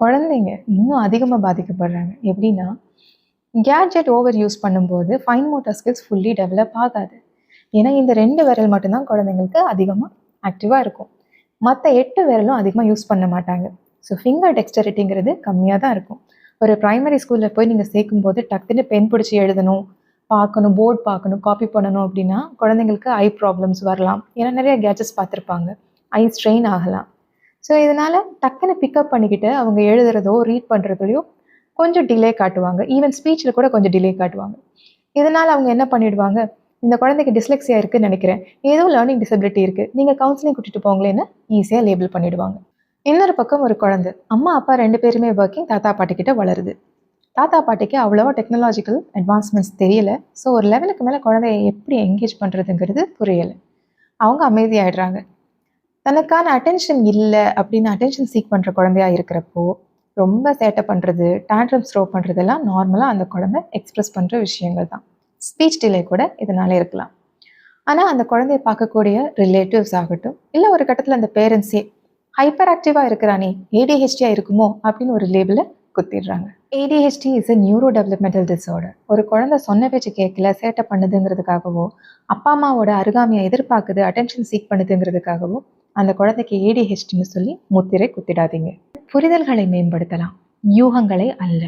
குழந்தைங்க இன்னும் அதிகமாக பாதிக்கப்படுறாங்க. எப்படின்னா, கேட்ஜெட் ஓவர் யூஸ் பண்ணும்போது fine motor skills fully develop ஆகாது. ஏன்னா இந்த 2 விரல் மட்டும்தான் குழந்தைங்களுக்கு அதிகமாக ஆக்டிவாக இருக்கும். மற்ற 8 விரலும் அதிகமாக யூஸ் பண்ண மாட்டாங்க. ஸோ ஃபிங்கர் டெக்ஸ்டரிட்டிங்கிறது கம்மியாக தான் இருக்கும். ஒரு ப்ரைமரி ஸ்கூலில் போய் நீங்கள் சேர்க்கும்போது டக்குன்னு பென் பிடிச்சி எழுதணும், பார்க்கணும், போர்டு பார்க்கணும், காப்பி பண்ணணும் அப்படின்னா குழந்தைங்களுக்கு ஐ ப்ராப்ளம்ஸ் வரலாம். ஏன்னா நிறைய கேட்ஜெட்ஸ் பார்த்துருப்பாங்க. ஐ ஸ்ட்ரெயின் ஆகலாம். ஸோ இதனால் டக்குன்னு பிக்கப் பண்ணிக்கிட்டு அவங்க எழுதுறதோ ரீட் பண்ணுறதுலையோ கொஞ்சம் டிலே காட்டுவாங்க. ஈவன் ஸ்பீச்சில் கூட கொஞ்சம் டிலே காட்டுவாங்க. இதனால் அவங்க என்ன பண்ணிடுவாங்க, இந்த குழந்தைக்கு டிஸ்லெக்ஸியா இருக்குன்னு நினைக்கிறேன், ஏதோ லேர்னிங் டிசபிலிட்டி இருக்குது, நீங்கள் கவுன்சிலிங் கூட்டிகிட்டு போங்களேன்னு ஈஸியாக லேபிள் பண்ணிவிடுவாங்க. இன்னொரு பக்கம் ஒரு குழந்தை அம்மா அப்பா 2 பேருமே ஒர்க்கிங், தாத்தா பாட்டிக்கிட்ட வளருது. தாத்தா பாட்டிக்கு அவ்வளோவா டெக்னாலஜிக்கல் அட்வான்ஸ்மெண்ட்ஸ் தெரியல. ஸோ ஒரு லெவலுக்கு மேலே குழந்தைய எப்படி என்கேஜ் பண்ணுறதுங்கிறது புரியலை. அவங்க அமைதியாகிடுறாங்க. தனக்கான அட்டென்ஷன் இல்லை அப்படின்னு அட்டென்ஷன் சீக் பண்ணுற குழந்தையா இருக்கிறப்போ ரொம்ப சேட்டை பண்ணுறது, டேண்ட்ரம்ஸ் த்ரோ பண்ணுறதெல்லாம் நார்மலாக அந்த குழந்தை எக்ஸ்ப்ரெஸ் பண்ணுற விஷயங்கள் தான். ஸ்பீச் டிலே கூட இதனால இருக்கலாம். ஆனால் அந்த குழந்தைய பார்க்கக்கூடிய ரிலேட்டிவ்ஸ் ஆகட்டும், இல்லை ஒரு கட்டத்தில் அந்த பேரண்ட்ஸே ஹைப்பர் ஆக்டிவாக இருக்கிறானே, ஏடிஹெச்டியாக இருக்குமோ அப்படின்னு ஒரு லேபிளை குத்திடுறாங்க. ADHD is a neuro developmental disorder. ஒரு குழந்தை சொன்ன பேச்சு கேட்கல, சேட்டை பண்ணுதுங்கிறதுக்காகவோ, அப்பா அம்மாவோட அருகாமையை எதிர்பார்க்குது, அட்டென்ஷன் சீக் பண்ணுதுங்கிறதுக்காகவோ அந்த குழந்தைக்கு ஏடிஹெச்டின்னு சொல்லி முத்திரை குத்திடாதீங்க. புரிதல்களை மேம்படுத்தலாம், யூகங்களை அல்ல.